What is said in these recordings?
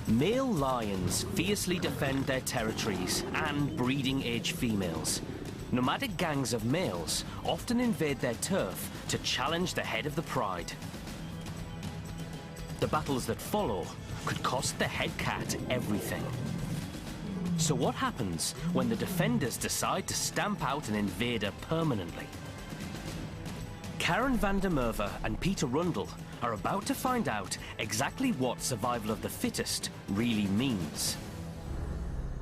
Male lions fiercely defend their territories and breeding-age females. Nomadic gangs of males often invade their turf to challenge the head of the pride. The battles that follow could cost the head cat everything. So what happens when the defenders decide to stamp out an invader permanently? Karen van der Merwe and Peter Rundle are about to find out exactly what survival of the fittest really means.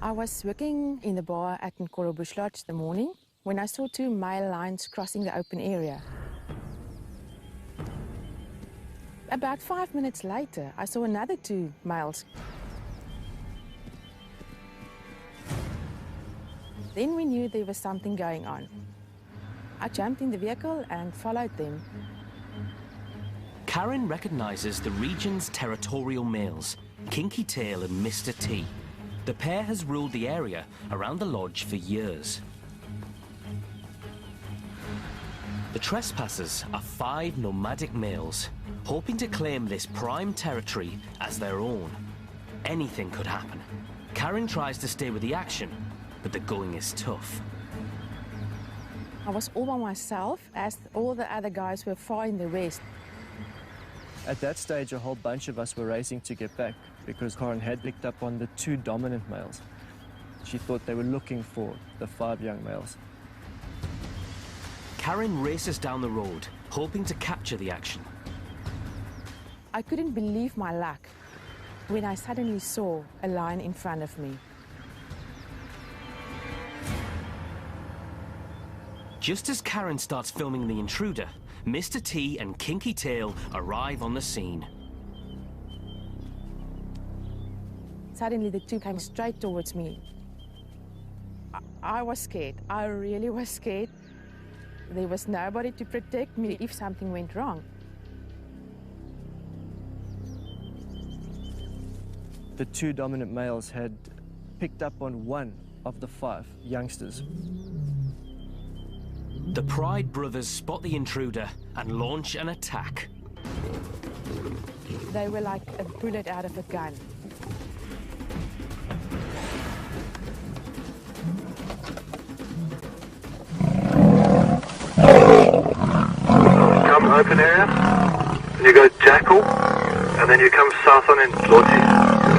I was working in the bar at Nkoro Bush Lodge the morning when I saw two male lions crossing the open area. About 5 minutes later, I saw another two males. Then we knew there was something going on. I jumped in the vehicle and followed them. Karen recognizes the region's territorial males, Kinky Tail and Mr. T. The pair has ruled the area around the lodge for years. The trespassers are 5 nomadic males, hoping to claim this prime territory as their own. Anything could happen. Karen tries to stay with the action, but the going is tough. I was all by myself as all the other guys were far in the west. At that stage, a whole bunch of us were racing to get back because Karen had picked up on the 2 dominant males. She thought they were looking for the 5 young males. Karen races down the road, hoping to capture the action. I couldn't believe my luck when I suddenly saw a lion in front of me. Just as Karen starts filming the intruder, Mr. T and Kinky Tail arrive on the scene. Suddenly the two came straight towards me. I was scared. I really was scared. There was nobody to protect me if something went wrong. The 2 dominant males had picked up on 1 of the 5 youngsters. The Pride brothers spot the intruder and launch an attack. They were like a bullet out of a gun. Come open area, and you go Jackal, and then you come south on in Lottie,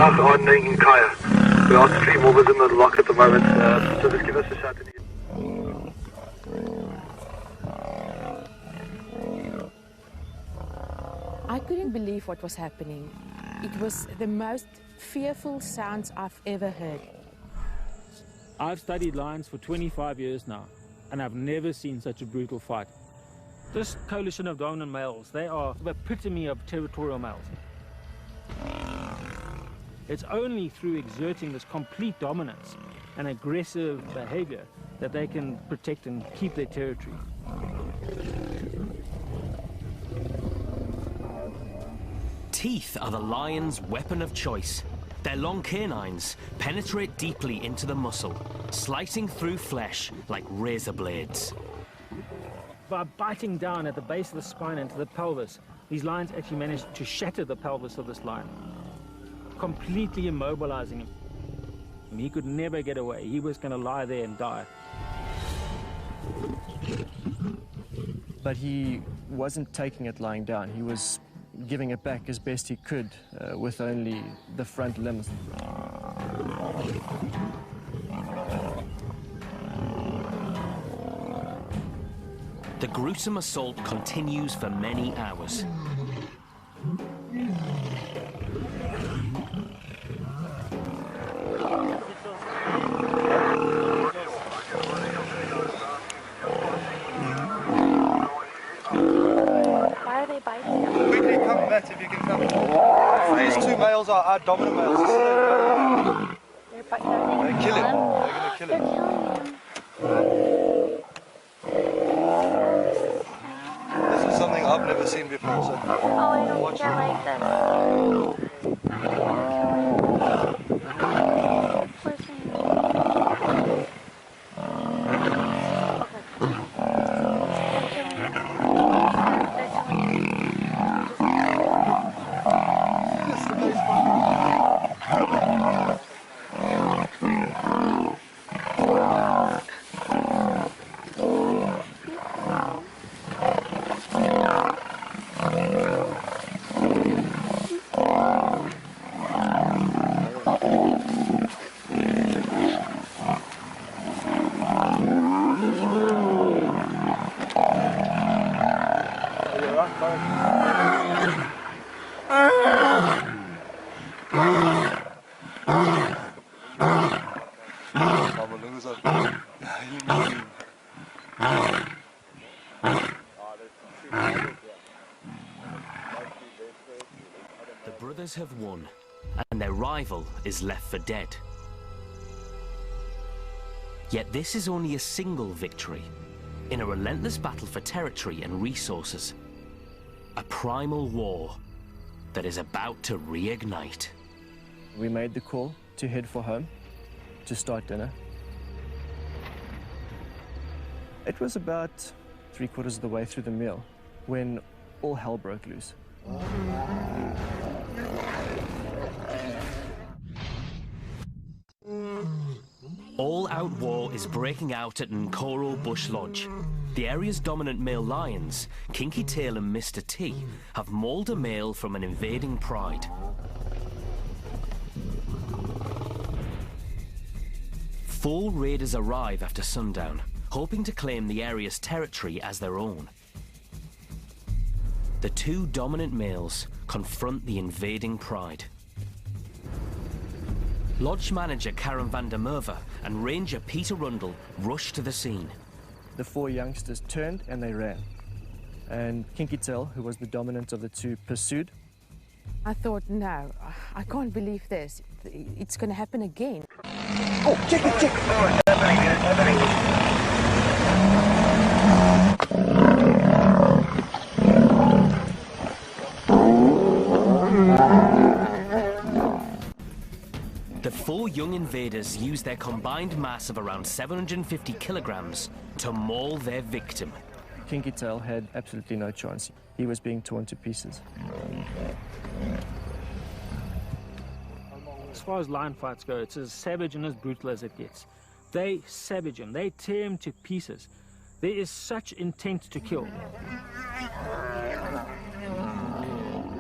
out on in Kaya. We are 3 movers in the lock at the moment, so just give us a shout. I couldn't believe what was happening. It was the most fearful sounds I've ever heard. I've studied lions for 25 years now, and I've never seen such a brutal fight. This coalition of dominant males, they are the epitome of territorial males. It's only through exerting this complete dominance and aggressive behavior that they can protect and keep their territory. Teeth are the lion's weapon of choice. Their long canines penetrate deeply into the muscle, slicing through flesh like razor blades. By biting down at the base of the spine into the pelvis, these lions actually manage to shatter the pelvis of this lion, completely immobilizing him. He could never get away. He was going to lie there and die. But he wasn't taking it lying down. He was giving it back as best he could with only the front limbs. The gruesome assault continues for many hours. Why are they biting? Quickly come, Matt, if you can come. These 2 males are our dominant males. They're biting. Are they Kill him. gonna They're going to kill him. This is something I've never seen before, so Oh, I don't think they're like this. The brothers have won, and their rival is left for dead. Yet this is only a single victory in a relentless battle for territory and resources. A primal war that is about to reignite. We made the call to head for home, to start dinner. It was about 3/4 of the way through the meal when all hell broke loose. All-out war is breaking out at Nkoro Bush Lodge. The area's dominant male lions, Kinky Tail and Mr. T, have mauled a male from an invading pride. Four raiders arrive after sundown, hoping to claim the area's territory as their own. The two dominant males confront the invading pride. Lodge manager Karen van der Merwe and ranger Peter Rundle rush to the scene. The four youngsters turned and they ran. And Kinky Tail, who was the dominant of the two, pursued. I thought, no, I can't believe this. It's going to happen again. Oh, check it, check it! The four young invaders use their combined mass of around 750 kilograms to maul their victim. Kinky Tail had absolutely no chance. He was being torn to pieces. As far as lion fights go, it's as savage and as brutal as it gets. They savage him, they tear him to pieces. There is such intent to kill.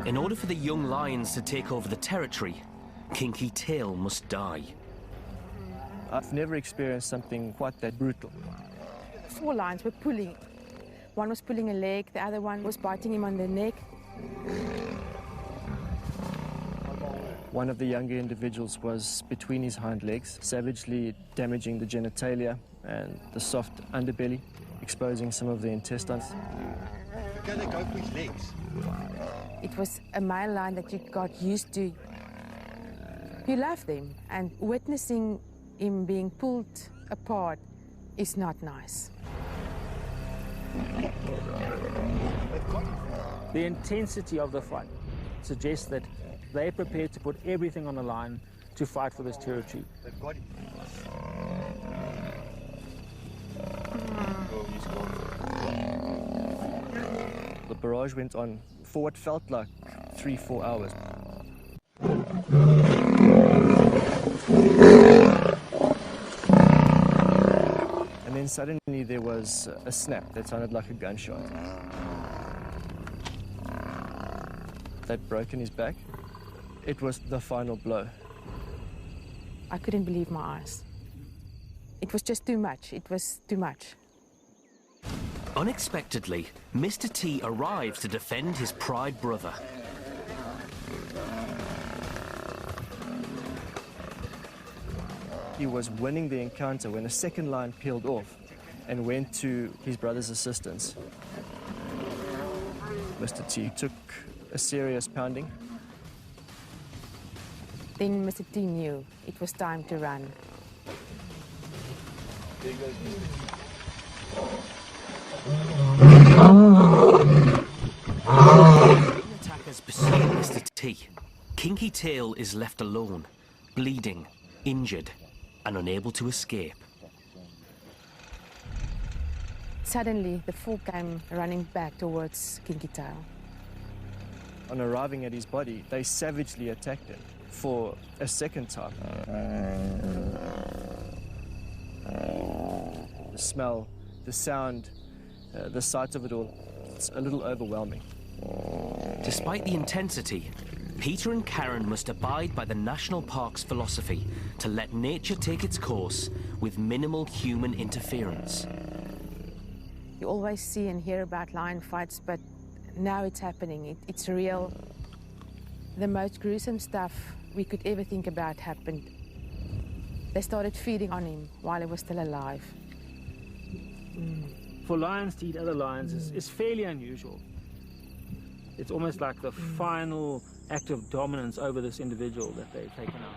In order for the young lions to take over the territory, Kinky Tail must die. I've never experienced something quite that brutal. Four lions were pulling. One was pulling a leg, the other one was biting him on the neck. One of the younger individuals was between his hind legs, savagely damaging the genitalia and the soft underbelly, exposing some of the intestines. Can they go for his legs? It was a male lion that you got used to. You love them, and witnessing him being pulled apart is not nice. The intensity of the fight suggests that they're prepared to put everything on the line to fight for this territory. They've got him. The barrage went on for what felt like 3-4 hours. And then suddenly there was a snap that sounded like a gunshot. They'd broken his back. It was the final blow. I couldn't believe my eyes. It was just too much. It was too much. Unexpectedly, Mr. T arrives to defend his pride brother. He was winning the encounter when a second lion peeled off and went to his brother's assistance. Mr. T took a serious pounding. Then Mr. T knew it was time to run. Attackers pursue Mr. T. Kinky Tail is left alone, bleeding, injured, and unable to escape. Suddenly, the four came running back towards Kinky Tail. On arriving at his body, they savagely attacked him for a second time. The smell, the sound, the sight of it all, it's a little overwhelming. Despite the intensity, Peter and Karen must abide by the National Park's philosophy to let nature take its course with minimal human interference. You always see and hear about lion fights, but now it's happening. It's real. The most gruesome stuff we could ever think about happened. They started feeding on him while he was still alive. For lions to eat other lions is fairly unusual. It's almost like the final act of dominance over this individual that they've taken out.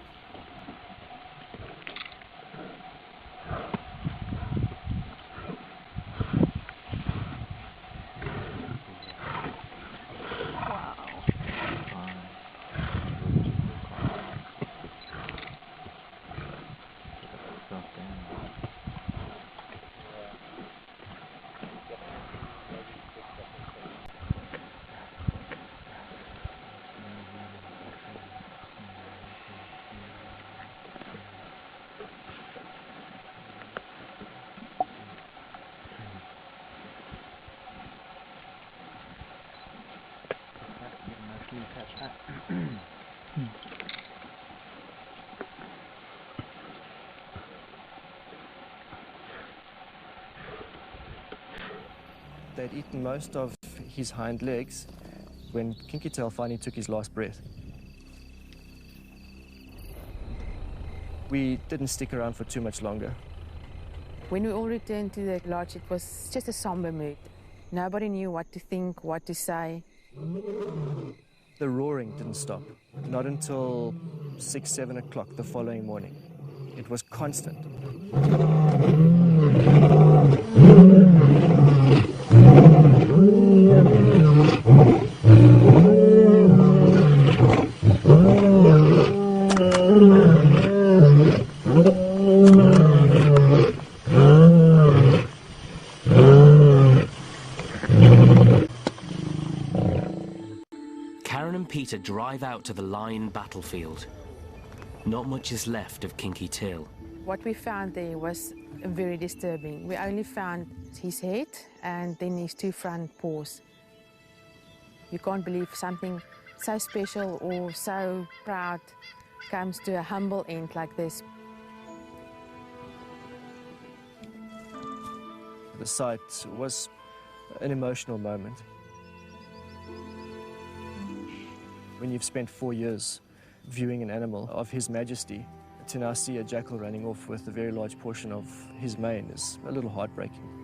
They'd eaten most of his hind legs when Kinky Tail finally took his last breath. We didn't stick around for too much longer. When we all returned to the lodge, it was just a somber mood. Nobody knew what to think, what to say. The roaring didn't stop, not until 6, 7 o'clock the following morning. It was constant. Karen and Peter drive out to the lion battlefield. Not much is left of Kinky Tail. What we found there was very disturbing. We only found his head and then his 2 front paws. You can't believe something so special or so proud comes to a humble end like this. The sight was an emotional moment. When you've spent 4 years viewing an animal of His Majesty, to now see a jackal running off with a very large portion of his mane is a little heartbreaking.